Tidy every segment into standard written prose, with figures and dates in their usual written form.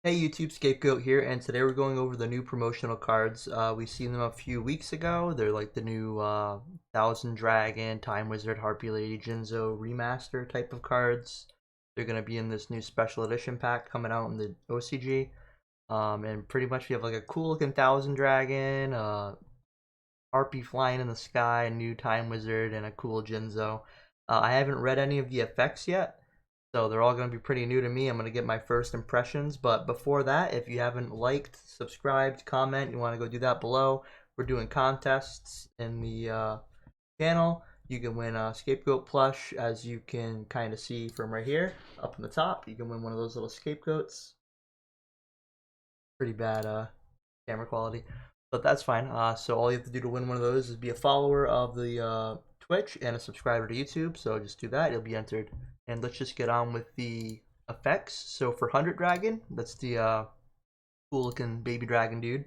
Hey YouTube, Scapegoat here, and today we're going over the new promotional cards. We've seen them a few weeks ago. They're like the new Thousand Dragon, Time Wizard, Harpie Lady, Jinzo remaster type of cards. They're going to be in this new special edition pack coming out in the OCG. And pretty much we have like a cool looking Thousand Dragon, Harpie flying in the sky, a new Time Wizard, and a cool Jinzo. I haven't read any of the effects yet. So they're all going to be pretty new to me. I'm going to get my first impressions. But before that, if you haven't liked, subscribed, comment, you want to go do that below. We're doing contests in the channel. You can win a Scapegoat plush, as you can kind of see from right here, up in the top. You can win one of those little scapegoats. Pretty bad camera quality, but that's fine. So all you have to do to win one of those is be a follower of the Twitch and a subscriber to YouTube. So just do that, you'll be entered. And let's just get on with the effects. So for 100 Dragon, that's the cool looking baby dragon dude.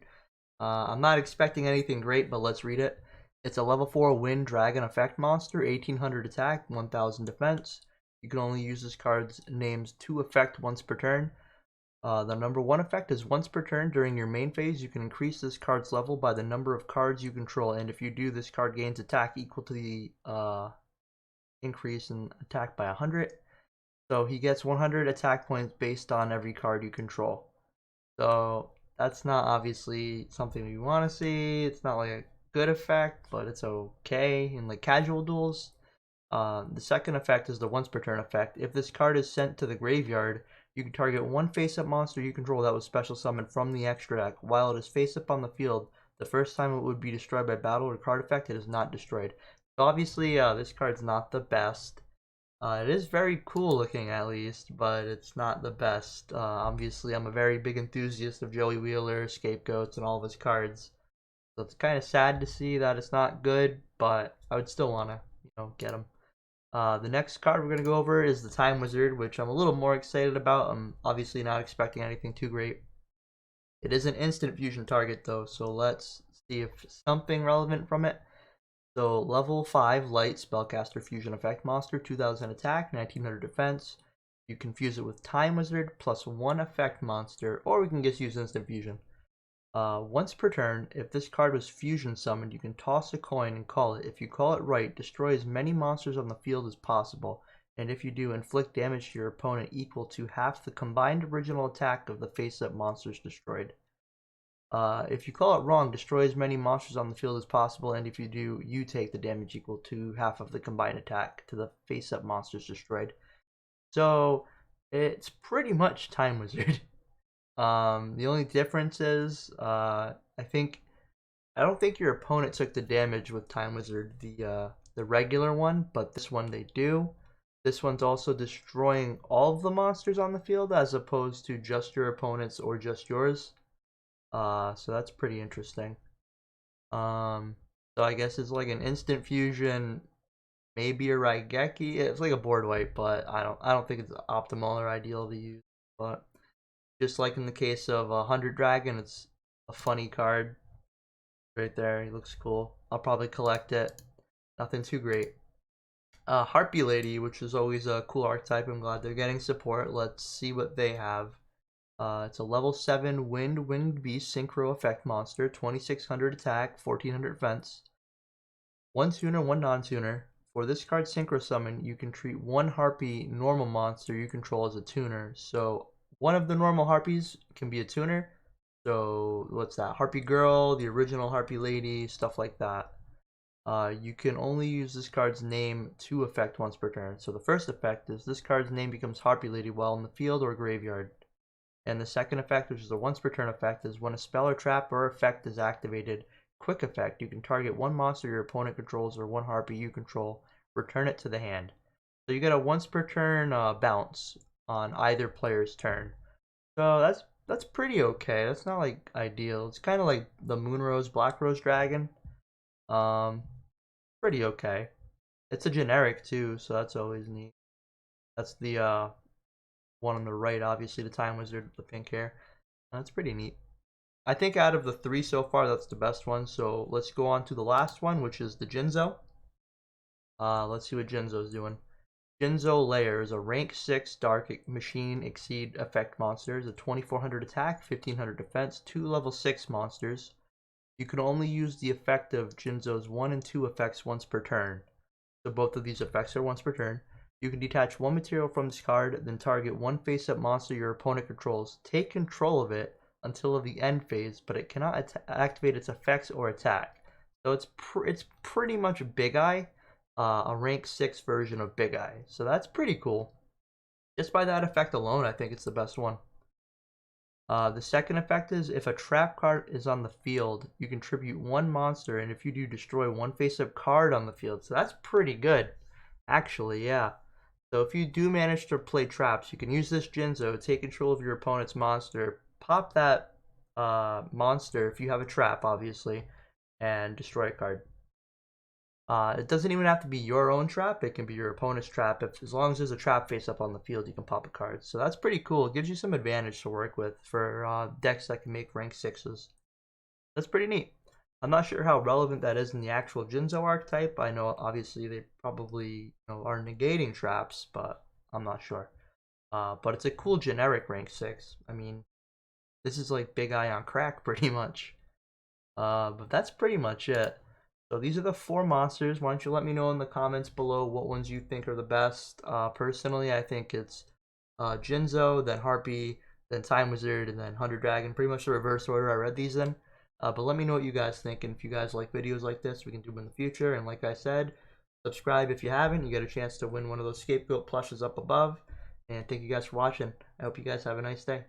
I'm not expecting anything great, but let's read it. It's a level 4 wind dragon effect monster, 1800 attack, 1000 defense. You can only use this card's name's 2 effect once per turn. The number 1 effect is once per turn during your main phase. You can increase this card's level by the number of cards you control, and if you do, this card gains attack equal to the increase in attack by 100. So he gets 100 attack points based on every card you control. So that's not obviously something we want to see. It's not like a good effect, but it's okay in like casual duels. The second effect is the once per turn effect. If this card is sent to the graveyard, you can target one face-up monster you control that was special summoned from the extra deck. While it is face-up on the field, the first time it would be destroyed by battle or card effect, it is not destroyed. So obviously, this card's not the best. It is very cool looking at least, but it's not the best. Obviously, I'm a very big enthusiast of Joey Wheeler, Scapegoats, and all of his cards. So it's kind of sad to see that it's not good, but I would still want to, get him. The next card we're going to go over is the Time Wizard, which I'm a little more excited about. I'm obviously not expecting anything too great. It is an instant fusion target though, so let's see if something relevant from it. So level 5 light spellcaster fusion effect monster, 2000 attack, 1900 defense. You can fuse it with Time Wizard plus 1 effect monster, or we can just use instant fusion. Once per turn, if this card was fusion summoned, you can toss a coin and call it. If you call it right, destroy as many monsters on the field as possible, and if you do, inflict damage to your opponent equal to half the combined original attack of the face-up monsters destroyed. If you call it wrong, destroy as many monsters on the field as possible, and if you do, you take the damage equal to half of the combined attack to the face-up monsters destroyed. So, it's pretty much Time Wizard. The only difference is, I don't think your opponent took the damage with Time Wizard, the regular one, but this one they do. This one's also destroying all of the monsters on the field as opposed to just your opponent's or just yours. So that's pretty interesting. So I guess it's like an instant fusion, maybe a Raigeki. It's like a board wipe, but I don't think it's optimal or ideal to use. But just like in the case of 100 Dragon, it's a funny card right there. He looks cool. I'll probably collect it. Nothing too great. Harpie Lady, which is always a cool archetype. I'm glad they're getting support. Let's see what they have. It's a level 7 Winged Beast Synchro Effect monster, 2600 attack, 1400 defense. 1 tuner, 1 non-tuner. For this card Synchro Summon, you can treat one Harpie normal monster you control as a tuner. So one of the normal Harpies can be a tuner. So what's that? Harpie Girl, the original Harpie Lady, stuff like that. You can only use this card's name to effect once per turn. So the first effect is this card's name becomes Harpie Lady while in the field or graveyard. And the second effect, which is a once per turn effect, is when a spell or trap or effect is activated, quick effect, you can target one monster your opponent controls or one Harpie you control, return it to the hand. So you get a once per turn bounce on either player's turn. So that's pretty okay. That's not like ideal. It's kind of like the Moonrose Black Rose Dragon. Um, pretty okay. It's a generic too, so that's always neat. That's the one on the right, obviously the Time Wizard with the pink hair. That's pretty neat. I think out of the 3 so far, that's the best one. So let's go on to the last one, which is the Jinzo. Let's see what Jinzo's doing. Jinzo Layer is a rank 6 Dark Machine Exceed effect monster. It's a 2400 attack, 1500 defense, 2 level 6 monsters. You can only use the effect of Jinzo's 1 and 2 effects once per turn. So both of these effects are once per turn. You can detach one material from this card, then target one face-up monster your opponent controls. Take control of it until the end phase, but it cannot activate its effects or attack. So it's pretty much Big Eye, a rank 6 version of Big Eye. So that's pretty cool. Just by that effect alone, I think it's the best one. The second effect is if a trap card is on the field, you contribute one monster, and if you do, destroy one face-up card on the field. So that's pretty good, actually, yeah. So if you do manage to play traps, you can use this Jinzo, take control of your opponent's monster, pop that monster if you have a trap, obviously, and destroy a card. It doesn't even have to be your own trap. It can be your opponent's trap. As long as there's a trap face up on the field, you can pop a card. So that's pretty cool. It gives you some advantage to work with for decks that can make rank 6s. That's pretty neat. I'm not sure how relevant that is in the actual Jinzo archetype. I know obviously they probably are negating traps, but I'm not sure. But it's a cool generic rank 6. I mean, this is like Big Eye on crack pretty much. But that's pretty much it. So these are the 4 monsters. Why don't you let me know in the comments below what ones you think are the best. Personally, I think it's Jinzo, then Harpie, then Time Wizard, and then 100 Dragon. Pretty much the reverse order I read these in. But let me know what you guys think, and if you guys like videos like this, we can do them in the future. And like I said, subscribe if you haven't. You get a chance to win one of those Scapegoat plushes up above. And thank you guys for watching. I hope you guys have a nice day.